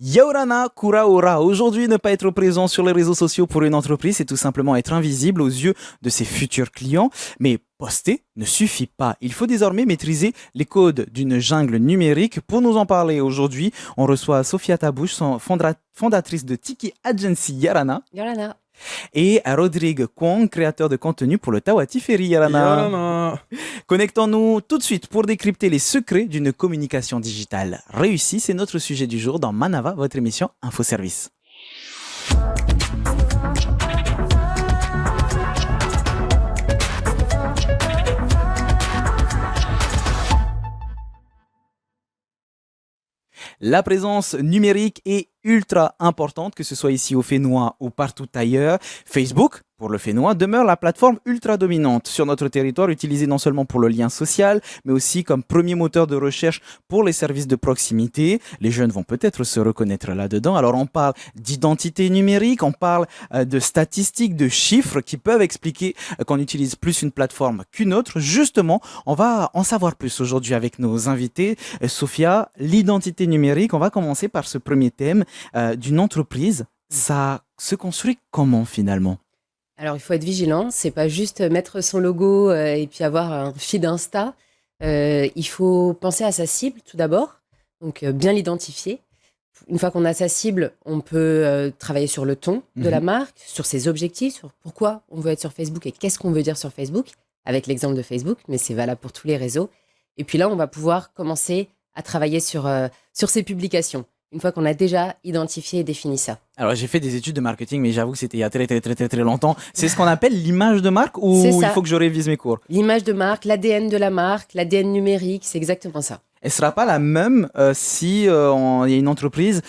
Yaorana Kuraora. Aujourd'hui, ne pas être présent sur les réseaux sociaux pour une entreprise, c'est tout simplement être invisible aux yeux de ses futurs clients. Mais poster ne suffit pas. Il faut désormais maîtriser les codes d'une jungle numérique. Pour nous en parler aujourd'hui, on reçoit Sofia Tabouche, fondatrice de Tiki Agency Yarana, Yolana. et Rodrigue Kwong, créateur de contenu pour le Tawati Ferry Yarana. Yorana. Connectons-nous tout de suite pour décrypter les secrets d'une communication digitale réussie. C'est notre sujet du jour dans Manava, votre émission Infoservice. La présence numérique est ultra importante, que ce soit ici au Fénois ou partout ailleurs. Facebook, pour le Fénois, demeure la plateforme ultra dominante sur notre territoire, utilisée non seulement pour le lien social, mais aussi comme premier moteur de recherche pour les services de proximité. Les jeunes vont peut-être se reconnaître là-dedans. Alors on parle d'identité numérique, on parle de statistiques, de chiffres qui peuvent expliquer qu'on utilise plus une plateforme qu'une autre. Justement, on va en savoir plus aujourd'hui avec nos invités. Sophia, l'identité numérique, on va commencer par ce premier thème d'une entreprise. Ça se construit comment finalement ? Alors, il faut être vigilant. C'est pas juste mettre son logo et puis avoir un feed Insta. Il faut penser à sa cible tout d'abord. Donc, bien l'identifier. Une fois qu'on a sa cible, on peut travailler sur le ton de la marque, sur ses objectifs, sur pourquoi on veut être sur Facebook et qu'est-ce qu'on veut dire sur Facebook, avec l'exemple de Facebook, mais c'est valable pour tous les réseaux. Et puis là, on va pouvoir commencer à travailler sur ses publications. Une fois qu'on a déjà identifié et défini ça. Alors j'ai fait des études de marketing, mais j'avoue que c'était il y a très longtemps. C'est ce qu'on appelle l'image de marque ou il faut que je révise mes cours ? L'image de marque, l'ADN de la marque, l'ADN numérique, c'est exactement ça. Elle sera pas la même si il y a une entreprise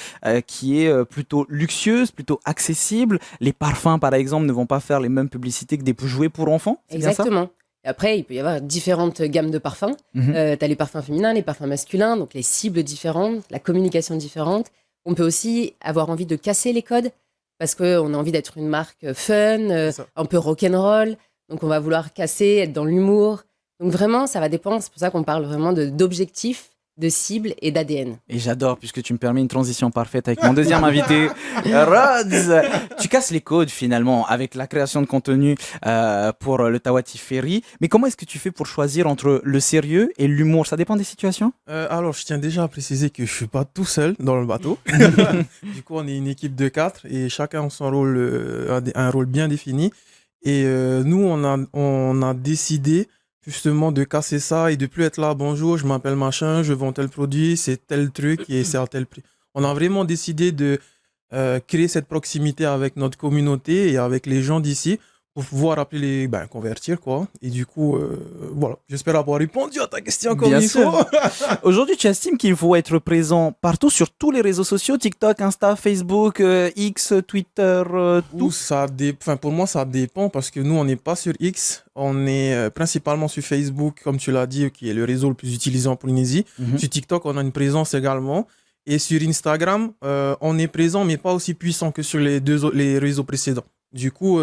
qui est plutôt luxueuse, plutôt accessible. Les parfums, par exemple, ne vont pas faire les mêmes publicités que des jouets pour enfants. C'est Exactement. Bien ça ? Et après, il peut y avoir différentes gammes de parfums. Tu as les parfums féminins, les parfums masculins, donc les cibles différentes, la communication différente. On peut aussi avoir envie de casser les codes parce qu'on a envie d'être une marque fun, un peu rock'n'roll. Donc on va vouloir casser, être dans l'humour. Donc vraiment, ça va dépendre. C'est pour ça qu'on parle vraiment d'objectifs, de cibles et d'ADN. Et j'adore, puisque tu me permets une transition parfaite avec mon deuxième invité, Rods. Tu casses les codes finalement avec la création de contenu pour le Tawati Ferry. Mais comment est-ce que tu fais pour choisir entre le sérieux et l'humour ? Ça dépend des situations ? Alors, je tiens déjà à préciser que je suis pas tout seul dans le bateau. Du coup, on est une équipe de 4 et chacun a son rôle, un rôle bien défini. Et nous, on a décidé justement de casser ça et de plus être là, bonjour, je m'appelle machin, je vends tel produit, c'est tel truc et c'est à tel prix. On a vraiment décidé de créer cette proximité avec notre communauté et avec les gens d'ici pour pouvoir appeler convertir quoi. Et du coup, voilà, j'espère avoir répondu à ta question comme Bien il sûr. faut. Aujourd'hui, tu estimes qu'il faut être présent partout sur tous les réseaux sociaux, TikTok, Insta, Facebook, X, Twitter, tout ? Pour moi, ça dépend parce que nous, on n'est pas sur X. On est principalement sur Facebook, comme tu l'as dit, qui est le réseau le plus utilisé en Polynésie. Sur TikTok, on a une présence également. Et sur Instagram, on est présent, mais pas aussi puissant que sur les réseaux précédents. Du coup,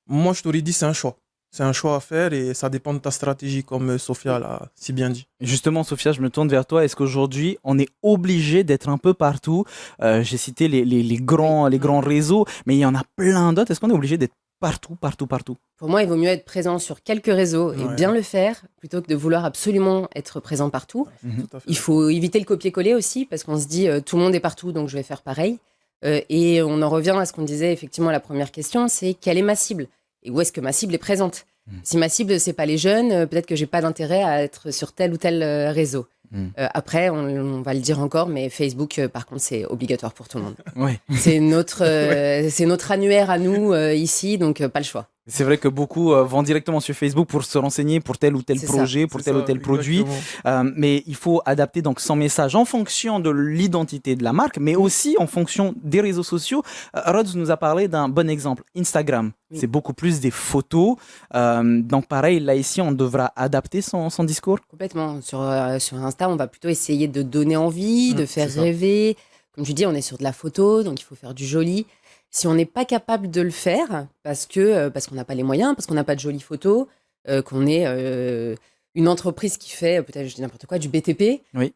moi, je t'aurais dit, c'est un choix. C'est un choix à faire et ça dépend de ta stratégie, comme Sophia l'a si bien dit. Justement, Sophia, je me tourne vers toi. Est-ce qu'aujourd'hui, on est obligé d'être un peu partout ? J'ai cité les grands réseaux, mais il y en a plein d'autres. Est-ce qu'on est obligé d'être partout ? Pour moi, il vaut mieux être présent sur quelques réseaux et bien le faire plutôt que de vouloir absolument être présent partout. Tout à fait. Il faut éviter le copier-coller aussi parce qu'on se dit tout le monde est partout donc je vais faire pareil. Et on en revient à ce qu'on disait effectivement à la première question, c'est quelle est ma cible ? Et où est-ce que ma cible est présente ? Si ma cible, c'est pas les jeunes, peut-être que j'ai pas d'intérêt à être sur tel ou tel réseau. Après, on va le dire encore, mais Facebook, par contre, c'est obligatoire pour tout le monde. Ouais. C'est notre annuaire à nous ici, donc pas le choix. C'est vrai que beaucoup vont directement sur Facebook pour se renseigner pour tel ou tel C'est projet, pour tel ou tel produit. Mais il faut adapter donc son message en fonction de l'identité de la marque, mais aussi en fonction des réseaux sociaux. Rods nous a parlé d'un bon exemple, Instagram. C'est beaucoup plus des photos. Donc pareil, là ici, on devra adapter son discours. Complètement. Sur Insta, on va plutôt essayer de donner envie, de faire rêver. Comme tu dis, on est sur de la photo, donc il faut faire du joli. Si on n'est pas capable de le faire, parce qu'on n'a pas les moyens, parce qu'on n'a pas de jolies photos, qu'on est une entreprise qui fait, peut-être je dis n'importe quoi, du BTP, Oui.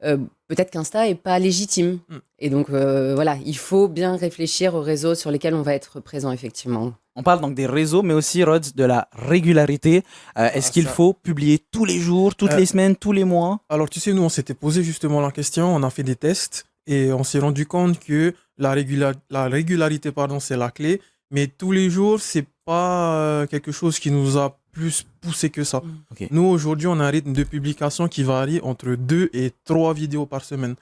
peut-être qu'Insta est pas légitime. Mm. Et donc voilà, il faut bien réfléchir aux réseaux sur lesquels on va être présent effectivement. On parle donc des réseaux, mais aussi, Rod, de la régularité. Est-ce qu'il Ça. faut publier tous les jours, toutes Euh, les semaines, tous les mois? Alors, tu sais, nous, on s'était posé justement la question, on a fait des tests et on s'est rendu compte que la régularité, pardon, c'est la clé, mais tous les jours, c'est pas quelque chose qui nous a plus poussé que ça. Ok. Nous, aujourd'hui, on a un rythme de publication qui varie entre 2 et 3 vidéos par semaine,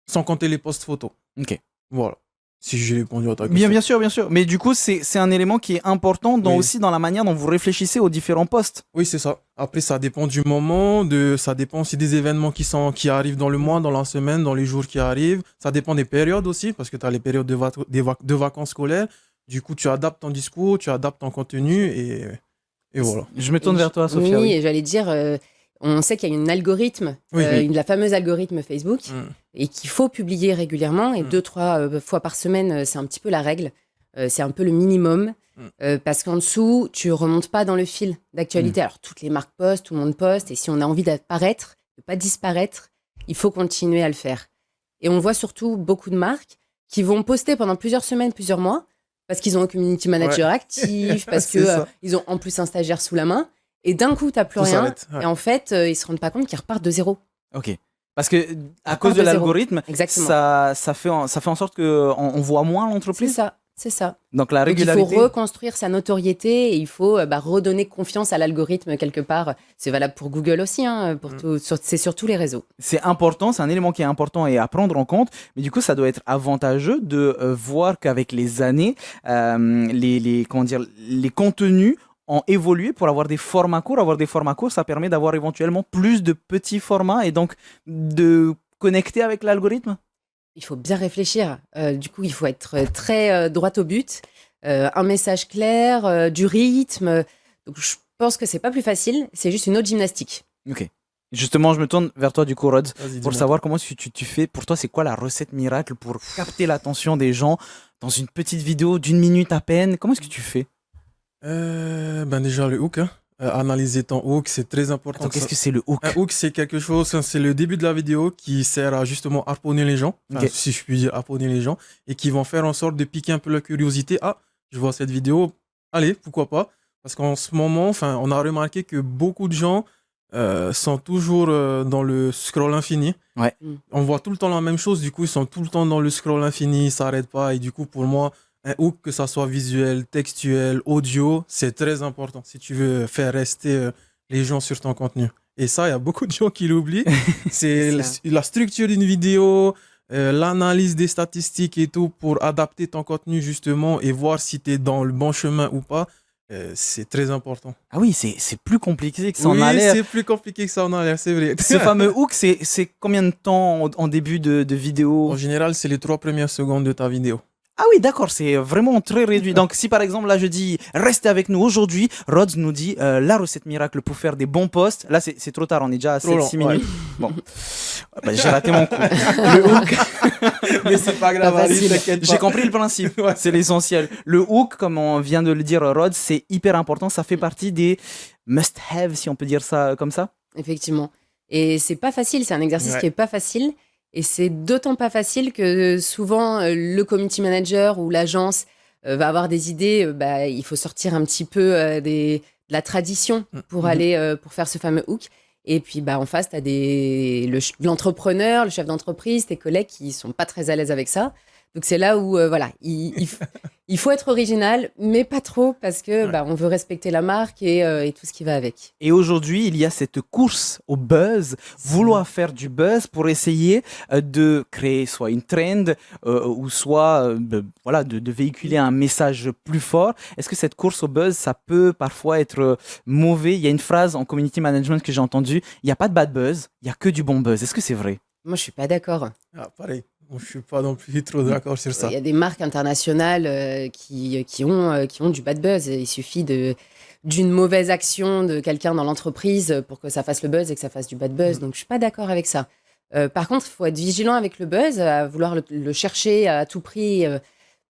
sans compter les posts photos. Ok. Voilà. Si j'ai répondu à ta Bien, question. bien sûr, bien sûr. Mais du coup, c'est un élément qui est important Oui. aussi dans la manière dont vous réfléchissez aux différents postes. Oui, c'est ça. Après, ça dépend du moment, ça dépend aussi des événements qui arrivent dans le mois, dans la semaine, dans les jours qui arrivent. Ça dépend des périodes aussi, parce que tu as les périodes de vacances scolaires. Du coup, tu adaptes ton discours, tu adaptes ton contenu et voilà. Je me tourne vers toi, Sophia. Oui, Oui. et j'allais dire, on sait qu'il y a un algorithme, Oui, oui. la fameuse algorithme Facebook, Mm. et qu'il faut publier régulièrement, et 2-3 fois par semaine, c'est un petit peu la règle. C'est un peu le minimum, parce qu'en dessous, tu remontes pas dans le fil d'actualité. Alors, toutes les marques postent, tout le monde poste, et si on a envie d'apparaître, de pas disparaître, il faut continuer à le faire. Et on voit surtout beaucoup de marques qui vont poster pendant plusieurs semaines, plusieurs mois, parce qu'ils ont un community manager actif, parce C'est que ça. ils ont en plus un stagiaire sous la main, et d'un coup, t'as plus Tout rien, s'arrête, ouais. et en fait, ils se rendent pas compte qu'ils repartent de zéro. Ok. Parce que à À cause part de de zéro. l'algorithme, Exactement. ça fait en sorte qu'on voit moins C'est l'entreprise. ça, c'est ça. Donc la Donc il faut régularité. reconstruire sa notoriété et il faut redonner confiance à l'algorithme quelque part. C'est valable pour Google aussi, hein, c'est sur tous les réseaux. C'est important, c'est un élément qui est important et à prendre en compte. Mais du coup, ça doit être avantageux de voir qu'avec les années, comment dire, les contenus ont évolué pour avoir des formats courts. Avoir des formats courts, ça permet d'avoir éventuellement plus de petits formats et donc de connecter avec l'algorithme. Il faut bien réfléchir. Du coup, il faut être très droit au but, un message clair, du rythme. Donc je pense que c'est pas plus facile, c'est juste une autre gymnastique. Ok. Justement, je me tourne vers toi du coup, Rod, Vas-y, pour dis-moi. savoir comment tu fais. Pour toi, c'est quoi la recette miracle pour capter l'attention des gens dans une petite vidéo d'une minute à peine? Comment est-ce que tu fais? Ben déjà, le hook, hein. Analyser ton hook, c'est très important. Attends, qu'est-ce que c'est le hook? Un hook, c'est quelque chose, c'est le début de la vidéo qui sert à justement harponner les gens, enfin, Ok. si je puis dire harponner les gens, et qui vont faire en sorte de piquer un peu la curiosité. Ah, je vois cette vidéo, allez, pourquoi pas? Parce qu'en ce moment, enfin, on a remarqué que beaucoup de gens sont toujours dans le scroll infini. Ouais. On voit tout le temps la même chose, du coup, ils sont tout le temps dans le scroll infini, ils s'arrêtent pas, et du coup, pour moi, un hook, que ça soit visuel, textuel, audio, c'est très important si tu veux faire rester les gens sur ton contenu. Et ça, il y a beaucoup de gens qui l'oublient. C'est ça. la structure d'une vidéo, l'analyse des statistiques et tout pour adapter ton contenu justement et voir si tu es dans le bon chemin ou pas. C'est très important. Ah oui, c'est plus compliqué que ça en Oui, a l'air. c'est plus compliqué que ça en a l'air, c'est vrai. Ce fameux hook, c'est combien de temps en début de vidéo? En général, c'est les 3 premières secondes de ta vidéo. Ah oui, d'accord, c'est vraiment très réduit. Donc, si par exemple, là, je dis restez avec nous aujourd'hui, Rhodes nous dit la recette miracle pour faire des bons posts. Là, c'est trop tard, on est déjà à Trop 7-6 long, minutes. Bon, bah, j'ai raté mon coup. Le hook, Mais c'est pas grave, Pas Ali, facile. t'inquiète j'ai pas. compris le principe, Ouais. c'est l'essentiel. Le hook, comme on vient de le dire, Rhodes, c'est hyper important. Ça fait partie des must-have, si on peut dire ça comme ça. Effectivement. Et c'est pas facile, c'est un exercice Ouais. qui est pas facile. Et c'est d'autant pas facile que souvent le community manager ou l'agence va avoir des idées. Il faut sortir un petit peu de la tradition pour Mhm. aller pour faire ce fameux hook. Et puis en face, tu as l'entrepreneur, le chef d'entreprise, tes collègues qui sont pas très à l'aise avec ça. Donc c'est là où il faut être original, mais pas trop parce que Ouais. on veut respecter la marque et tout ce qui va avec. Et aujourd'hui, il y a cette course au buzz, vouloir faire du buzz pour essayer de créer soit une trend ou soit voilà, de véhiculer un message plus fort. Est-ce que cette course au buzz, ça peut parfois être mauvais? Il y a une phrase en community management que j'ai entendue, il n'y a pas de bad buzz, il n'y a que du bon buzz. Est-ce que c'est vrai? Moi, je suis pas d'accord. Ah, pareil. Bon, je suis pas non plus trop d'accord sur ça. Il y a des marques internationales qui ont du bad buzz. Il suffit d'une mauvaise action de quelqu'un dans l'entreprise pour que ça fasse le buzz et que ça fasse du bad buzz. Donc, je suis pas d'accord avec ça. Par contre, il faut être vigilant avec le buzz, à vouloir le chercher à tout prix,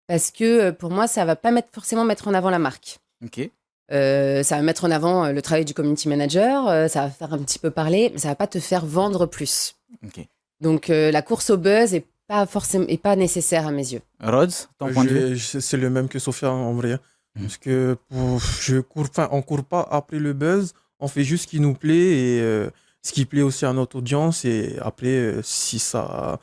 parce que pour moi, ça va pas forcément mettre en avant la marque. Ok. Ça va mettre en avant le travail du community manager, ça va faire un petit peu parler, mais ça va pas te faire vendre plus. Ok. Donc la course au buzz est pas nécessaire à mes yeux. Rhodes, ton point de vue? C'est le même que Sophia en vrai. Mhm. Parce que on court pas après le buzz, on fait juste ce qui nous plaît et ce qui plaît aussi à notre audience. Et après, si ça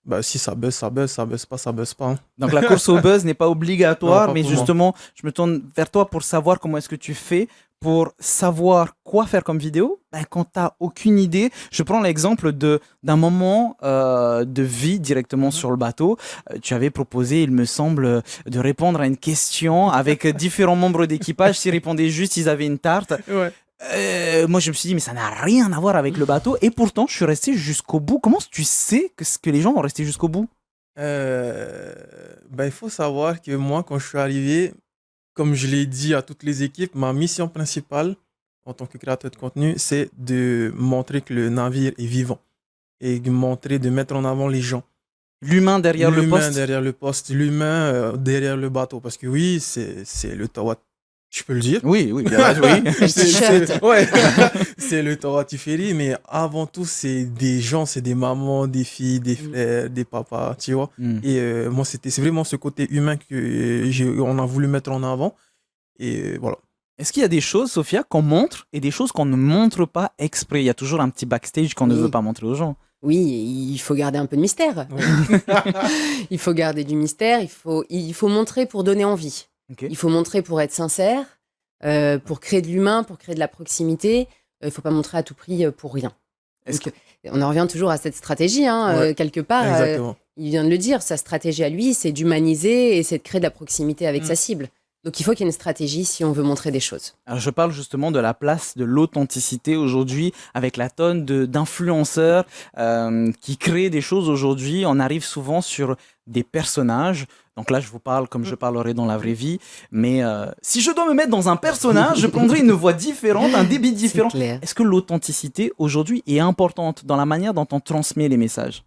buzz, ça buzz, ça buzz pas, ça buzz pas, hein. Donc la course au buzz n'est pas obligatoire, Non, pas mais pour moi. justement, je me tourne vers toi pour savoir comment est-ce que tu fais pour savoir quoi faire comme vidéo. Ben, quand tu n'as aucune idée, je prends l'exemple d'un moment de vie directement sur le bateau. Tu avais proposé, il me semble, de répondre à une question avec différents membres d'équipage. S'ils répondaient juste, ils avaient une tarte. Ouais. Moi, je me suis dit, mais ça n'a rien à voir avec le bateau. Et pourtant, je suis resté jusqu'au bout. Comment tu sais que les gens vont rester jusqu'au bout? Il faut savoir que moi, quand je suis arrivé, comme je l'ai dit à toutes les équipes, ma mission principale en tant que créateur de contenu, c'est de montrer que le navire est vivant et de mettre en avant les gens. L'humain derrière le L'humain poste. derrière le poste, l'humain derrière le bateau. Parce que oui, c'est le Tawat. Je peux le dire. Oui, oui, bien, oui. Le t-shirt. Ouais. C'est le Tawat Ferry, mais avant tout, c'est des gens, c'est des mamans, des filles, des frères, des papas, tu vois. Mm. Et moi, c'est vraiment ce côté humain on a voulu mettre en avant. Et voilà. Est-ce qu'il y a des choses, Sophia, qu'on montre et des choses qu'on ne montre pas exprès? Il y a toujours un petit backstage qu'on ne Oui. veut pas montrer aux gens. Oui, il faut garder un peu de mystère. Il faut garder du mystère, il faut montrer pour donner envie. Ok. Il faut montrer pour être sincère, pour créer de l'humain, pour créer de la proximité. Il ne faut pas montrer à tout prix pour rien. Est-ce Donc, on en revient toujours à cette stratégie, hein, Ouais. quelque part. Exactement. Il vient de le dire, sa stratégie à lui, c'est d'humaniser et c'est de créer de la proximité avec sa cible. Donc il faut qu'il y ait une stratégie si on veut montrer des choses. Alors, je parle justement de la place de l'authenticité aujourd'hui avec la tonne d'influenceurs qui créent des choses aujourd'hui. On arrive souvent sur des personnages. Donc là, je vous parle comme je parlerai dans la vraie vie. Mais si je dois me mettre dans un personnage, je prendrai une voix différente, un débit différent. C'est clair. Est-ce que l'authenticité aujourd'hui est importante dans la manière dont on transmet les messages?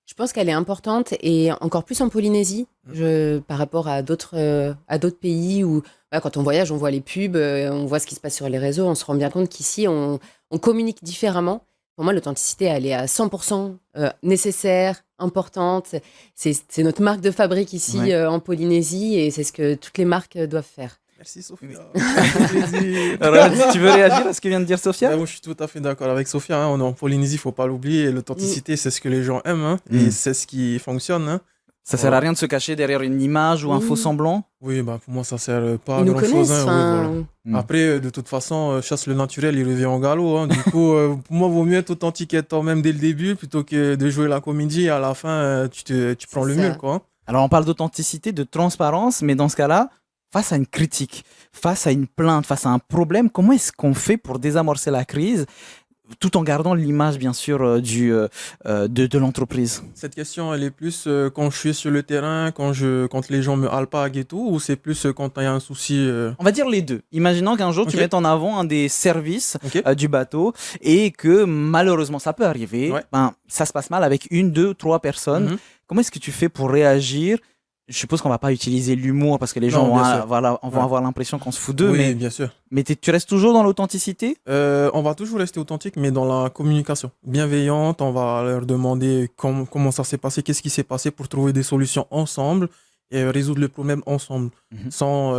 Je pense qu'elle est importante et encore plus en Polynésie, par rapport à d'autres pays où voilà, quand on voyage, on voit les pubs, on voit ce qui se passe sur les réseaux, on se rend bien compte qu'ici, on communique différemment. Pour moi, l'authenticité, elle est à 100% nécessaire, importante. C'est notre marque de fabrique ici Ouais. en Polynésie et c'est ce que toutes les marques doivent faire. Merci, Sophia. Rhodes, tu veux réagir à ce que vient de dire Sophia? Moi, je suis tout à fait d'accord avec Sophia, hein. On est en Polynésie, il ne faut pas l'oublier. L'authenticité, c'est ce que les gens aiment, hein. Et c'est ce qui fonctionne, hein. Ça sert à rien de se cacher derrière une image ou un Oui. faux semblant? Oui, pour moi, ça sert pas à Ils nous grand-chose, connaissent. hein. Oui, enfin, voilà. Mm. Après, de toute façon, chasse le naturel, il revient au galop, hein. Du coup, pour moi, vaut mieux être authentique et être toi-même dès le début plutôt que de jouer la comédie et à la fin, tu prends le ça. mur, quoi, hein. Alors on parle d'authenticité, de transparence, mais dans ce cas-là, face à une critique, face à une plainte, face à un problème, comment est-ce qu'on fait pour désamorcer la crise tout en gardant l'image, bien sûr, de l'entreprise? Cette question, elle est plus quand je suis sur le terrain, quand les gens me alpaguent et tout, ou c'est plus quand il y a un souci On va dire les deux. Imaginons qu'un jour, tu Ok. mettes en avant un des services Ok. du bateau et que malheureusement, ça peut arriver, Ouais. ça se passe mal avec une, deux, trois personnes. Mhm. Comment est-ce que tu fais pour réagir? Je suppose qu'on va pas utiliser l'humour parce que les gens Non, vont, bien sûr. vont Ouais. avoir l'impression qu'on se fout d'eux, Oui, bien sûr. mais tu restes toujours dans l'authenticité? On va toujours rester authentique, mais dans la communication bienveillante. On va leur demander comment ça s'est passé, qu'est-ce qui s'est passé pour trouver des solutions ensemble et résoudre le problème ensemble, Mhm. sans,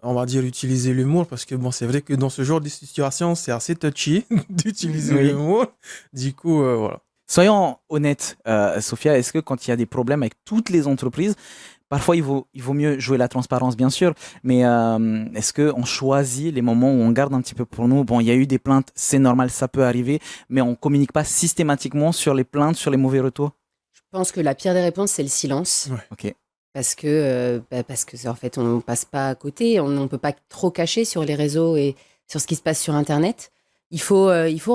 on va dire, utiliser l'humour, parce que bon, c'est vrai que dans ce genre de situation, c'est assez touchy d'utiliser Oui. l'humour. Du coup, voilà. Soyons honnêtes, Sophia, est-ce que quand il y a des problèmes avec toutes les entreprises, parfois il vaut mieux jouer la transparence, bien sûr, mais est-ce qu'on choisit les moments où on garde un petit peu pour nous? Bon, il y a eu des plaintes, c'est normal, ça peut arriver, mais on communique pas systématiquement sur les plaintes, sur les mauvais retours? Je pense que la pire des réponses, c'est le silence. Ouais. Ok. Parce que en fait, on passe pas à côté, on ne peut pas trop cacher sur les réseaux et sur ce qui se passe sur Internet. Il faut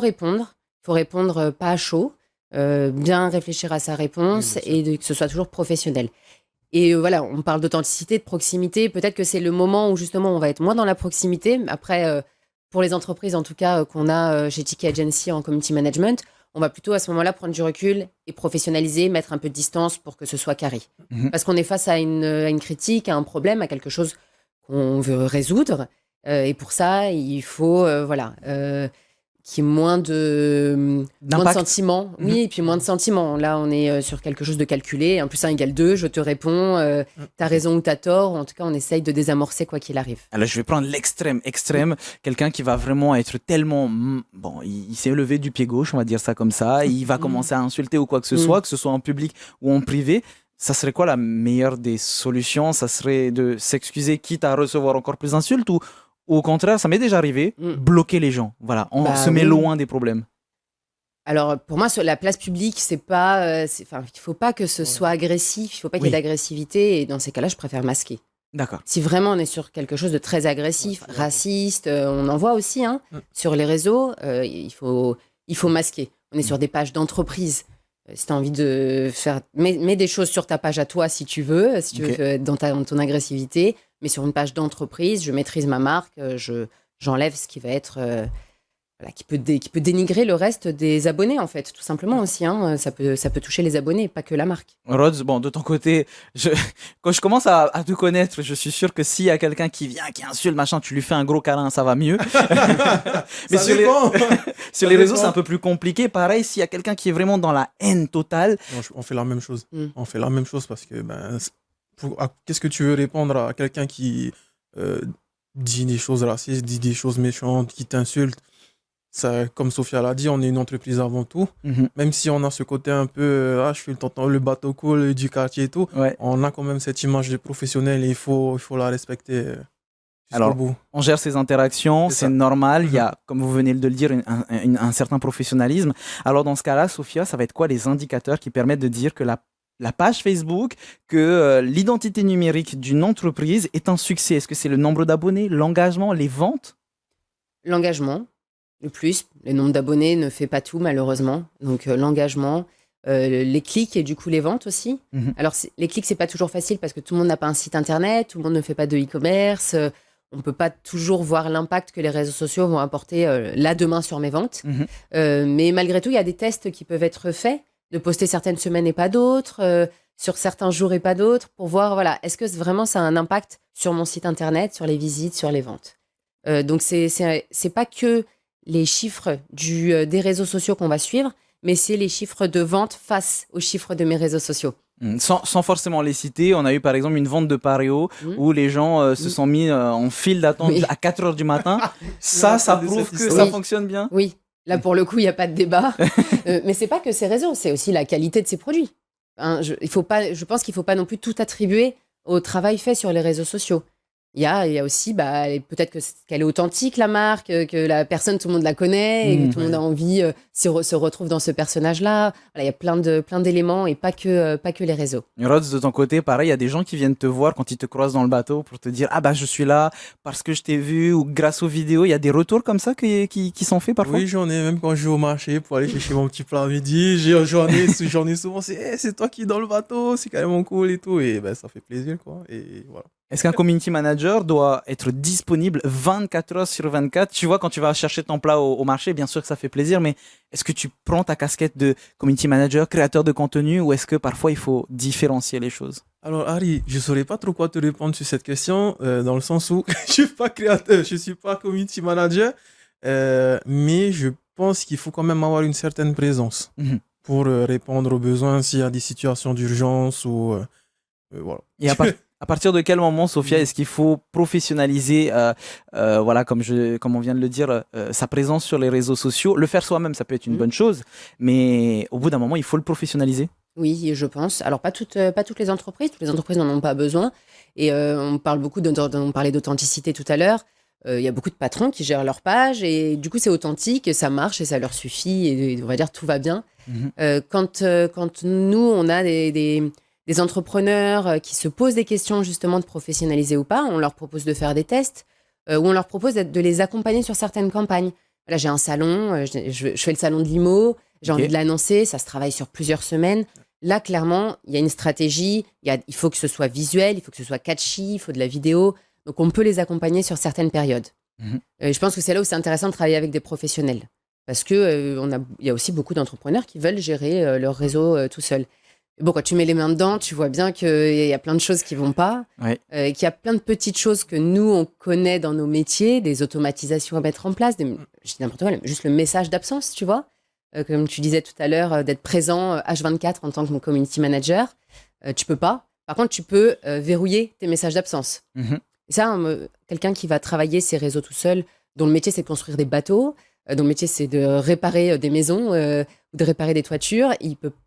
répondre. Il faut répondre pas à chaud, bien réfléchir à sa réponse Oui, bien sûr. et que ce soit toujours professionnel. Et voilà, on parle d'authenticité, de proximité. Peut-être que c'est le moment où justement on va être moins dans la proximité. Après, pour les entreprises en tout cas qu'on a chez Tiki Agency en community management, on va plutôt à ce moment-là prendre du recul et professionnaliser, mettre un peu de distance pour que ce soit carré. Mhm. Parce qu'on est face à une critique, à un problème, à quelque chose qu'on veut résoudre. Et pour ça, il faut qu'il y ait moins de D'impact. sentiments. Mhm. Oui, et puis moins de sentiments. Là, on est sur quelque chose de calculé. 1 + 1 = 2, je te réponds, t'as raison ou t'as tort. En tout cas, on essaye de désamorcer quoi qu'il arrive. Alors, je vais prendre extrême, quelqu'un qui va vraiment être tellement, bon, il s'est levé du pied gauche, on va dire ça comme ça, il va commencer à insulter ou quoi que ce soit en public ou en privé. Ça serait quoi la meilleure des solutions? Ça serait de s'excuser quitte à recevoir encore plus d'insultes ou au contraire, ça m'est déjà arrivé, bloquer les gens. Voilà, on se met loin des problèmes. Alors, pour moi, sur la place publique, il faut pas que ce soit agressif, il faut pas qu'il y ait d'agressivité. Et dans ces cas-là, je préfère masquer. D'accord. Si vraiment on est sur quelque chose de très agressif, raciste, on en voit aussi sur les réseaux, il faut masquer. On est sur des pages d'entreprise. Si tu as envie de faire... Mets des choses sur ta page à toi si tu veux dans ton agressivité. Mais sur une page d'entreprise, je maîtrise ma marque, j'enlève ce qui va être... qui peut dénigrer le reste des abonnés, en fait, tout simplement aussi. Ça peut toucher les abonnés, pas que la marque. Rods, bon, de ton côté, quand je commence à te connaître, je suis sûr que s'il y a quelqu'un qui vient, qui insulte, machin, tu lui fais un gros câlin, ça va mieux. Mais sur les réseaux, c'est un peu plus compliqué. Pareil, s'il y a quelqu'un qui est vraiment dans la haine totale. Non, on fait la même chose. On fait la même chose parce que qu'est-ce que tu veux répondre à quelqu'un qui dit des choses racistes, dit des choses méchantes, qui t'insulte? Ça, comme Sophia l'a dit, on est une entreprise avant tout. Même si on a ce côté un peu, je suis le bateau cool du quartier et tout, on a quand même cette image de professionnel et il faut la respecter. Alors, on gère ces interactions, c'est normal. Il y a, comme vous venez de le dire, un certain professionnalisme. Alors, dans ce cas-là, Sophia, ça va être quoi les indicateurs qui permettent de dire que la page Facebook, que l'identité numérique d'une entreprise est un succès? Est-ce que c'est le nombre d'abonnés, l'engagement, les ventes? L'engagement. Le plus, le nombre d'abonnés ne fait pas tout malheureusement. Donc l'engagement, les clics et du coup les ventes aussi. Alors les clics, c'est pas toujours facile parce que tout le monde n'a pas un site internet, tout le monde ne fait pas de e-commerce. On peut pas toujours voir l'impact que les réseaux sociaux vont apporter là demain sur mes ventes. Mais malgré tout, il y a des tests qui peuvent être faits, de poster certaines semaines et pas d'autres, sur certains jours et pas d'autres, pour voir est-ce que vraiment ça a un impact sur mon site internet, sur les visites, sur les ventes. Donc c'est pas que les chiffres des réseaux sociaux qu'on va suivre, mais c'est les chiffres de vente face aux chiffres de mes réseaux sociaux. Sans forcément les citer, on a eu par exemple une vente de Pareo où les gens se sont mis en file d'attente à 4h du matin. Ça prouve que ça fonctionne bien. Oui, là pour le coup, il n'y a pas de débat. Mais c'est pas que ces réseaux, c'est aussi la qualité de ces produits. Je pense qu'il ne faut pas non plus tout attribuer au travail fait sur les réseaux sociaux. Il y a aussi, peut-être qu'elle est authentique, la marque, que la personne, tout le monde la connaît, et que tout le monde a envie, se retrouve dans ce personnage-là. Voilà, il y a plein d'éléments et pas que les réseaux. Rods, de ton côté, pareil, il y a des gens qui viennent te voir quand ils te croisent dans le bateau pour te dire « Ah je suis là parce que je t'ai vu » ou grâce aux vidéos. Il y a des retours comme ça qui sont faits parfois? Oui, j'en ai, même quand je vais au marché pour aller chercher mon petit plat à midi. J'en ai souvent, c'est toi qui es dans le bateau, c'est carrément cool et tout. Et ça fait plaisir, quoi. Et voilà. Est-ce qu'un community manager doit être disponible 24h/24? Tu vois, quand tu vas chercher ton plat au marché, bien sûr que ça fait plaisir, mais est-ce que tu prends ta casquette de community manager, créateur de contenu, ou est-ce que parfois il faut différencier les choses? Alors Harry, je ne saurais pas trop quoi te répondre sur cette question, dans le sens où je suis pas créateur, je suis pas community manager, mais je pense qu'il faut quand même avoir une certaine présence pour répondre aux besoins s'il y a des situations d'urgence ou voilà. Et à partir de quel moment, Sophia, est-ce qu'il faut professionnaliser, comme on vient de le dire, sa présence sur les réseaux sociaux? Le faire soi-même, ça peut être une bonne chose, mais au bout d'un moment, il faut le professionnaliser. Oui, je pense. Alors, pas toutes les entreprises. Toutes les entreprises n'en ont pas besoin. Et on parlait d'authenticité tout à l'heure. Il y a beaucoup de patrons qui gèrent leur page et du coup, c'est authentique et ça marche et ça leur suffit et on va dire tout va bien. Quand nous, on a des entrepreneurs qui se posent des questions justement de professionnaliser ou pas, on leur propose de faire des tests ou on leur propose de les accompagner sur certaines campagnes. Là, j'ai un salon, je fais le salon de l'IMO, j'ai envie de l'annoncer, ça se travaille sur plusieurs semaines. Là, clairement, il y a une stratégie, il faut que ce soit visuel, il faut que ce soit catchy, il faut de la vidéo. Donc, on peut les accompagner sur certaines périodes. Je pense que c'est là où c'est intéressant de travailler avec des professionnels. Parce qu'il y a aussi beaucoup d'entrepreneurs qui veulent gérer leur réseau tout seuls. Bon, quand tu mets les mains dedans, tu vois bien qu'il y a plein de choses qui vont pas, Ouais. qu'il y a plein de petites choses que nous, on connaît dans nos métiers, des automatisations à mettre en place, je dis n'importe quoi, juste le message d'absence, tu vois. Comme tu disais tout à l'heure, d'être présent H24 en tant que community manager, tu peux pas. Par contre, tu peux verrouiller tes messages d'absence. Mhm. Et ça, quelqu'un qui va travailler ses réseaux tout seul, dont le métier c'est de construire des bateaux, dont le métier c'est de réparer des maisons ou de réparer des toitures,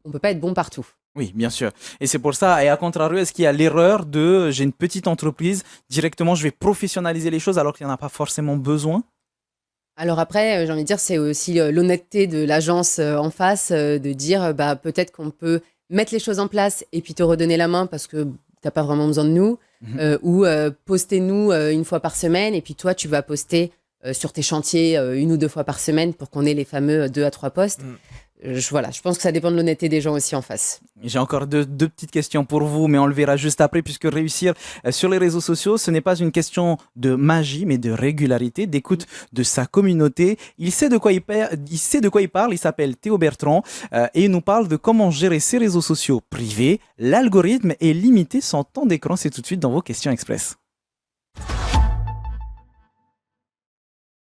on peut pas être bon partout. Oui, bien sûr. Et c'est pour ça, et à contrario, est-ce qu'il y a l'erreur de j'ai une petite entreprise, directement je vais professionnaliser les choses alors qu'il n'y en a pas forcément besoin? Alors après, j'ai envie de dire, c'est aussi l'honnêteté de l'agence en face de dire bah, peut-être qu'on peut mettre les choses en place et puis te redonner la main parce que tu n'as pas vraiment besoin de nous, Mhm. ou poster-nous une fois par semaine et puis toi, tu vas poster sur tes chantiers 1 ou 2 fois par semaine pour qu'on ait les fameux 2 à 3 posts. Mm. Voilà, je pense que ça dépend de l'honnêteté des gens aussi en face. J'ai encore deux petites questions pour vous, mais on le verra juste après, puisque réussir sur les réseaux sociaux, ce n'est pas une question de magie, mais de régularité, d'écoute de sa communauté. Il sait de quoi il parle, il s'appelle Théo Bertrand, et il nous parle de comment gérer ses réseaux sociaux privés, l'algorithme et limiter son temps d'écran. C'est tout de suite dans vos questions express.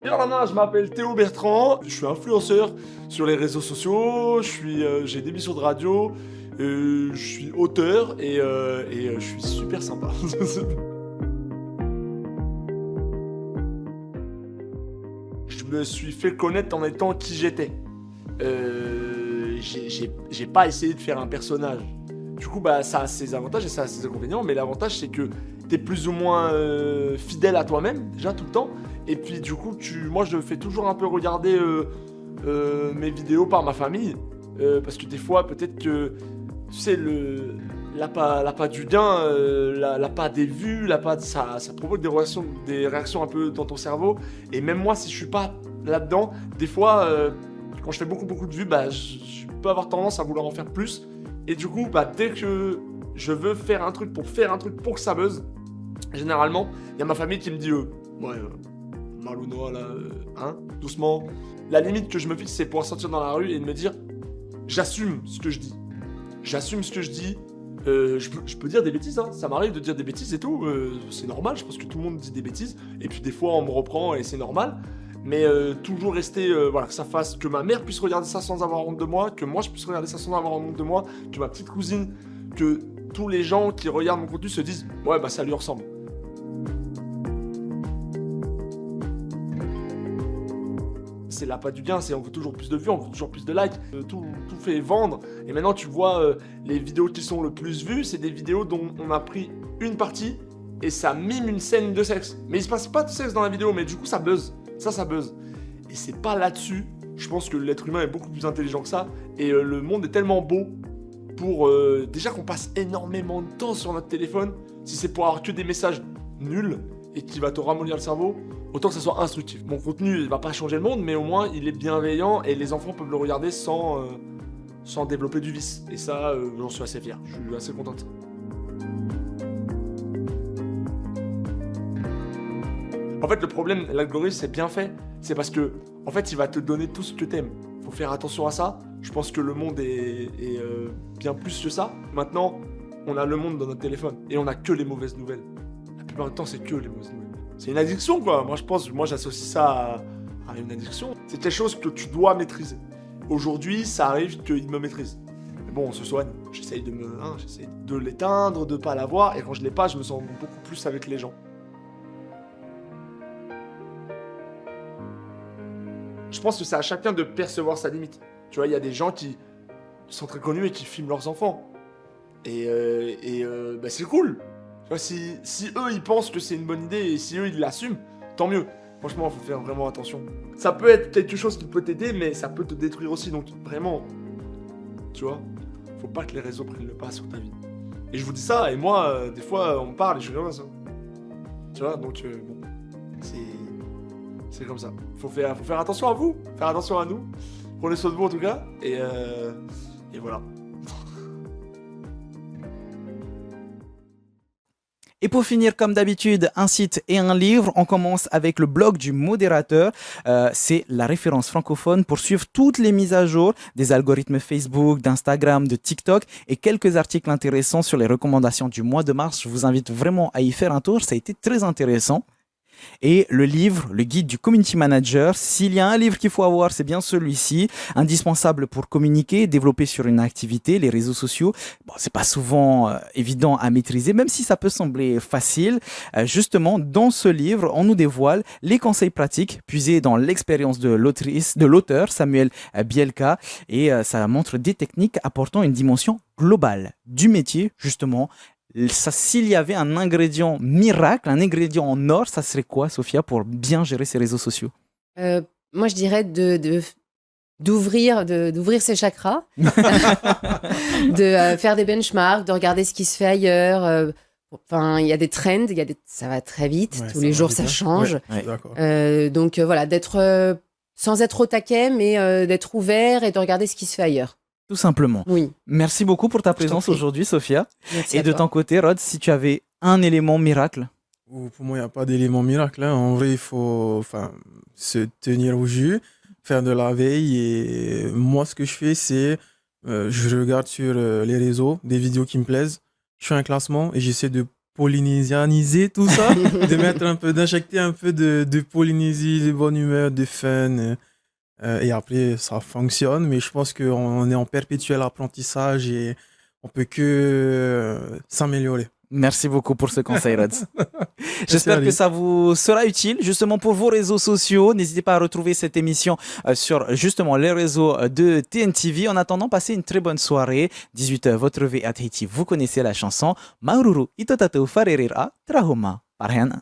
Bien Lana, je m'appelle Théo Bertrand, je suis influenceur sur les réseaux sociaux, j'ai des émissions de radio, je suis auteur et je suis super sympa. Je me suis fait connaître en étant qui j'étais. J'ai pas essayé de faire un personnage. Du coup, bah, ça a ses avantages et ça a ses inconvénients, mais l'avantage c'est que t'es plus ou moins fidèle à toi-même, déjà tout le temps. Et puis du coup, moi je fais toujours un peu regarder mes vidéos par ma famille. Parce que des fois, peut-être que, tu sais, l'appât du gain, l'appât des vues, ça provoque des réactions un peu dans ton cerveau. Et même moi, si je suis pas là-dedans, des fois, quand je fais beaucoup de vues, bah, je peux avoir tendance à vouloir en faire plus. Et du coup, bah, dès que je veux faire un truc pour que ça buzz, généralement, il y a ma famille qui me dit ouais, Malounois là, hein, doucement. La limite que je me fixe, c'est pouvoir sortir dans la rue et de me dire j'assume ce que je dis. J'assume ce que je dis. Je peux dire des bêtises, hein. Ça m'arrive de dire des bêtises et tout. C'est normal, je pense que tout le monde dit des bêtises. Et puis des fois, on me reprend et c'est normal. Mais toujours rester, voilà, que ma mère puisse regarder ça sans avoir honte de moi, que moi je puisse regarder ça sans avoir honte de moi, que ma petite cousine, que tous les gens qui regardent mon contenu se disent ouais, bah ça lui ressemble. C'est l'appât du gain, on veut toujours plus de vues, on veut toujours plus de likes, tout fait vendre. Et maintenant tu vois les vidéos qui sont le plus vues, c'est des vidéos dont on a pris une partie et ça mime une scène de sexe. Mais il se passe pas de sexe dans la vidéo, mais du coup ça buzz. Ça buzz. Et c'est pas là-dessus, je pense que l'être humain est beaucoup plus intelligent que ça. Et le monde est tellement beau pour... déjà qu'on passe énormément de temps sur notre téléphone. Si c'est pour avoir que des messages nuls et qui va te ramollir le cerveau, autant que ça soit instructif. Mon contenu il va pas changer le monde, mais au moins il est bienveillant et les enfants peuvent le regarder sans développer du vice. Et ça, j'en suis assez fier, je suis assez content de ça. En fait, le problème, l'algorithme, c'est bien fait. C'est parce que, en fait, il va te donner tout ce que t'aimes. Faut faire attention à ça. Je pense que le monde est bien plus que ça. Maintenant, on a le monde dans notre téléphone et on a que les mauvaises nouvelles. La plupart du temps, c'est que les mauvaises nouvelles. C'est une addiction, quoi. Moi, j'associe ça à une addiction. C'est quelque chose que tu dois maîtriser. Aujourd'hui, ça arrive qu'il me maîtrise. Mais bon, on se soigne. J'essaye de l'éteindre, de pas l'avoir. Et quand je l'ai pas, je me sens beaucoup plus avec les gens. Je pense que c'est à chacun de percevoir sa limite. Tu vois, il y a des gens qui sont très connus et qui filment leurs enfants. Et bah c'est cool. Tu vois, si eux, ils pensent que c'est une bonne idée et si eux, ils l'assument, tant mieux. Franchement, il faut faire vraiment attention. Ça peut être quelque chose qui peut t'aider, mais ça peut te détruire aussi. Donc, vraiment, tu vois, faut pas que les réseaux prennent le pas sur ta vie. Et je vous dis ça, et moi, des fois, on me parle et je suis comme ça. Tu vois, donc, bon, c'est comme ça. Faut faire attention à vous, faire attention à nous. Prenez soin de vous en tout cas. Et voilà. Et pour finir, comme d'habitude, un site et un livre. On commence avec le blog du modérateur. C'est la référence francophone pour suivre toutes les mises à jour des algorithmes Facebook, d'Instagram, de TikTok et quelques articles intéressants sur les recommandations du mois de mars. Je vous invite vraiment à y faire un tour. Ça a été très intéressant. Et le livre, le guide du community manager, s'il y a un livre qu'il faut avoir, c'est bien celui-ci, indispensable pour communiquer, développer sur une activité, les réseaux sociaux. Bon, c'est pas souvent évident à maîtriser, même si ça peut sembler facile. Justement, dans ce livre, on nous dévoile les conseils pratiques puisés dans l'expérience de l'auteur Samuel Bielka, et ça montre des techniques apportant une dimension globale du métier, justement. S'il y avait un ingrédient miracle, un ingrédient en or, ça serait quoi, Sophia, pour bien gérer ses réseaux sociaux? Moi, je dirais d'ouvrir ses chakras, de faire des benchmarks, de regarder ce qui se fait ailleurs. Enfin, il y a des trends, ça va très vite. Ouais, tous ça les va jours, vite, ça hein. change. Ouais, je suis d'accord. Donc voilà, d'être sans être au taquet, mais d'être ouvert et de regarder ce qui se fait ailleurs. Tout simplement. Oui. Merci beaucoup pour ta présence prie. aujourd'hui, Sophia. Merci Et à de toi. ton côté, Rod, si tu avais un élément miracle. Pour moi, il n'y a pas d'élément miracle, hein. En vrai, il faut se tenir au jus, faire de la veille. Et moi, ce que je fais, c'est je regarde sur les réseaux des vidéos qui me plaisent. Je fais un classement et j'essaie de polynésianiser tout ça, d'injecter un peu de Polynésie, de bonne humeur, de fun. Et après, ça fonctionne. Mais je pense qu'on est en perpétuel apprentissage et on peut que s'améliorer. Merci beaucoup pour ce conseil, Rod. J'espère Ali. que ça vous sera utile justement pour vos réseaux sociaux. N'hésitez pas à retrouver cette émission sur justement les réseaux de TNTV. En attendant, passez une très bonne soirée. 18h, votre V à Tahiti, vous connaissez la chanson. Maururu itotatou farerira trahoma parhena.